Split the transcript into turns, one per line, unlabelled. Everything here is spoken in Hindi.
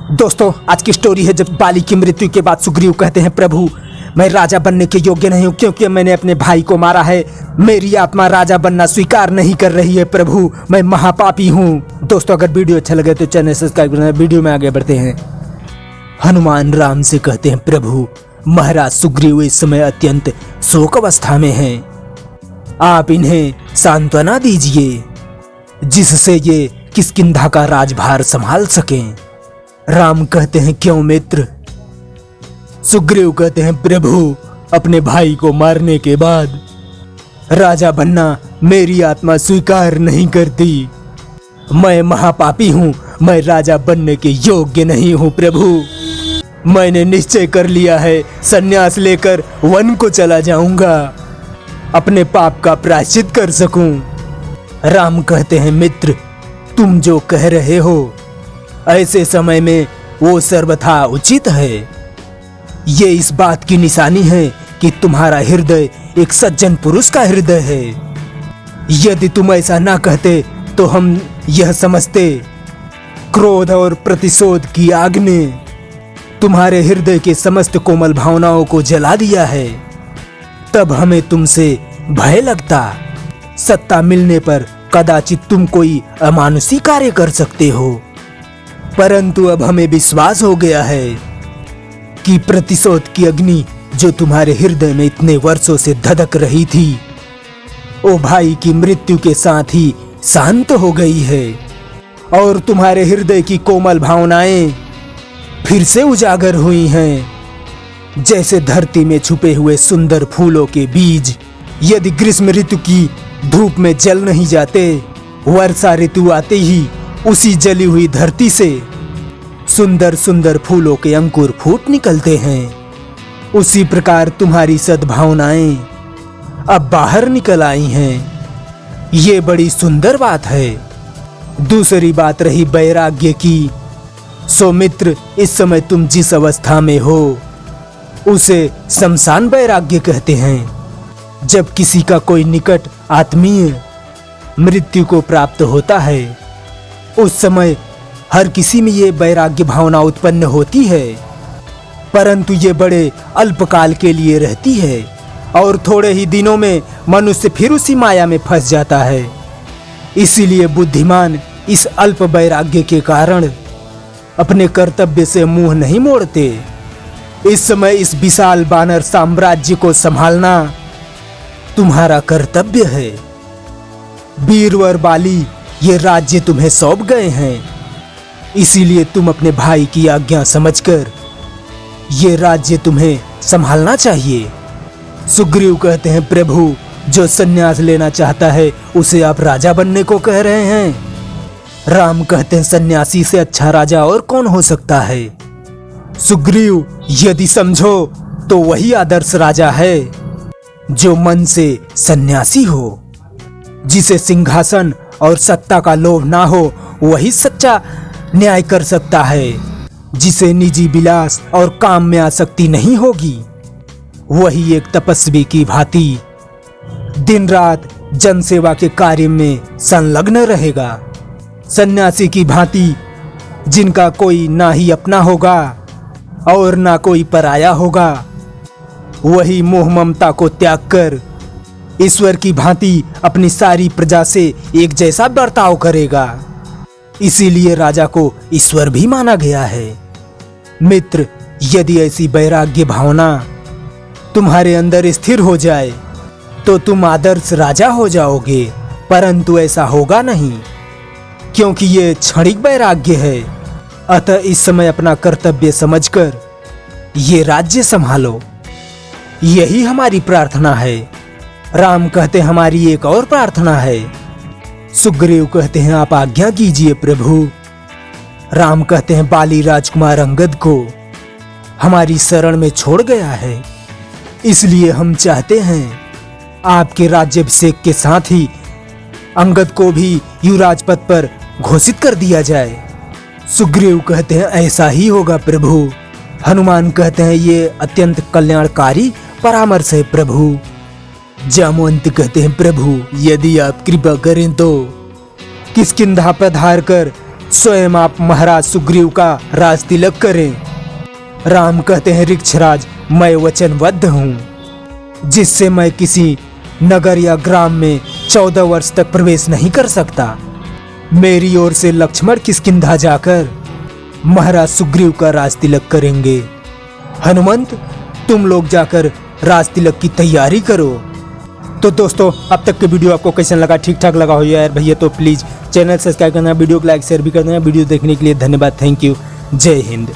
दोस्तों, आज की स्टोरी है जब बाली की मृत्यु के बाद सुग्रीव कहते हैं, प्रभु मैं राजा बनने के योग्य नहीं हूँ क्योंकि मैंने अपने भाई को मारा है। मेरी आत्मा राजा बनना स्वीकार नहीं कर रही है। प्रभु मैं महापापी हूँ। दोस्तों, अगर वीडियो अच्छा लगे तो चैनल सब्सक्राइब करना। वीडियो में आगे बढ़ते हैं। हनुमान राम से कहते हैं, प्रभु महाराज सुग्रीव इस समय अत्यंत शोक अवस्था में हैं। आप इन्हें सांत्वना दीजिए जिससे ये किष्किंधा का राजभार संभाल सकें। राम कहते हैं, क्यों मित्र? सुग्रीव कहते हैं, प्रभु अपने भाई को मारने के बाद राजा बनना मेरी आत्मा स्वीकार नहीं करती। मैं महापापी हूँ, मैं राजा बनने के योग्य नहीं हूँ। प्रभु मैंने निश्चय कर लिया है, संन्यास लेकर वन को चला जाऊंगा, अपने पाप का प्रायश्चित कर सकूं। राम कहते हैं, मित्र तुम जो कह रहे हो ऐसे समय में वो सर्वथा उचित है। ये इस बात की निशानी है कि तुम्हारा हृदय एक सज्जन पुरुष का हृदय है। यदि तुम ऐसा ना कहते तो हम यह समझते क्रोध और प्रतिशोध की आग ने तुम्हारे हृदय के समस्त कोमल भावनाओं को जला दिया है। तब हमें तुमसे भय लगता। सत्ता मिलने पर कदाचित तुम कोई अमानुषी कार्य कर सकते हो, परंतु अब हमें विश्वास हो गया है कि प्रतिशोध की अग्नि जो तुम्हारे हृदय में इतने वर्षों से धधक रही थी, ओ भाई की मृत्यु के साथ ही शांत हो गई है और तुम्हारे हृदय की कोमल भावनाएं फिर से उजागर हुई हैं। जैसे धरती में छुपे हुए सुंदर फूलों के बीज यदि ग्रीष्म ऋतु की धूप में जल नहीं जाते, वर्षा ऋतु आते ही उसी जली हुई धरती से सुंदर सुंदर फूलों के अंकुर फूट निकलते हैं। उसी प्रकार तुम्हारी सद्भावनाएं अब बाहर निकल आई हैं। ये बड़ी सुंदर बात है। दूसरी बात रही वैराग्य की। सो मित्र, इस समय तुम जिस अवस्था में हो उसे शमशान वैराग्य कहते हैं। जब किसी का कोई निकट आत्मीय मृत्यु को प्राप्त होता है, उस समय हर किसी में ये वैराग्य भावना उत्पन्न होती है, परंतु ये बड़े अल्पकाल के लिए रहती है और थोड़े ही दिनों में मनुष्य फिर उसी माया में फंस जाता है। इसीलिए बुद्धिमान इस अल्प वैराग्य के कारण अपने कर्तव्य से मुंह नहीं मोड़ते। इस समय इस विशाल वानर साम्राज्य को संभालना तुम्हारा कर्तव्य है। वीरवर बाली ये राज्य तुम्हें सौंप गए हैं, इसीलिए तुम अपने भाई की आज्ञा समझकर ये राज्य तुम्हें संभालना चाहिए। सुग्रीव कहते हैं, प्रभु जो संन्यास लेना चाहता है उसे आप राजा बनने को कह रहे हैं। राम कहते हैं, सन्यासी से अच्छा राजा और कौन हो सकता है। सुग्रीव यदि समझो तो वही आदर्श राजा है जो मन से सन्यासी हो, जिसे सिंहासन और सत्ता का लोभ ना हो। वही सच्चा न्याय कर सकता है, जिसे निजी विलास और काम में आसक्ति नहीं होगी। वही एक तपस्वी की भांति दिन रात जनसेवा के कार्य में संलग्न रहेगा। सन्यासी की भांति जिनका कोई ना ही अपना होगा और ना कोई पराया होगा, वही मोह ममता को त्याग कर ईश्वर की भांति अपनी सारी प्रजा से एक जैसा बर्ताव करेगा। इसीलिए राजा को ईश्वर भी माना गया है। मित्र, यदि ऐसी वैराग्य भावना तुम्हारे अंदर स्थिर हो जाए तो तुम आदर्श राजा हो जाओगे, परंतु ऐसा होगा नहीं क्योंकि ये क्षणिक वैराग्य है। अतः इस समय अपना कर्तव्य समझकर ये राज्य संभालो, यही हमारी प्रार्थना है। राम कहते हैं, हमारी एक और प्रार्थना है। सुग्रीव कहते हैं, आप आज्ञा कीजिए प्रभु। राम कहते हैं, बाली राजकुमार अंगद को हमारी शरण में छोड़ गया है, इसलिए हम चाहते हैं आपके राज्याभिषेक के साथ ही अंगद को भी युवराज पद पर घोषित कर दिया जाए। सुग्रीव कहते हैं, ऐसा ही होगा प्रभु। हनुमान कहते हैं, ये अत्यंत कल्याणकारी परामर्श है प्रभु। जामवंत कहते हैं, प्रभु यदि आप कृपा करें तो किष्किंधा पधार कर स्वयं आप महाराज सुग्रीव का राज तिलक करें। राम कहते हैं वृक्षराज, मैं वचनबद्ध हूँ, जिससे मैं किसी नगर या ग्राम में 14 वर्ष तक प्रवेश नहीं कर सकता। मेरी ओर से लक्ष्मण किष्किंधा जाकर महाराज सुग्रीव का राज तिलक करेंगे। हनुमंत, तुम लोग जाकर राज तिलक की तैयारी करो। तो दोस्तों, अब तक के वीडियो आपको कैसा लगा? ठीक ठाक लगा हो यार भैया तो प्लीज़ चैनल सब्सक्राइब करना, वीडियो को लाइक शेयर भी कर देना। वीडियो देखने के लिए धन्यवाद। Thank you. जय हिंद।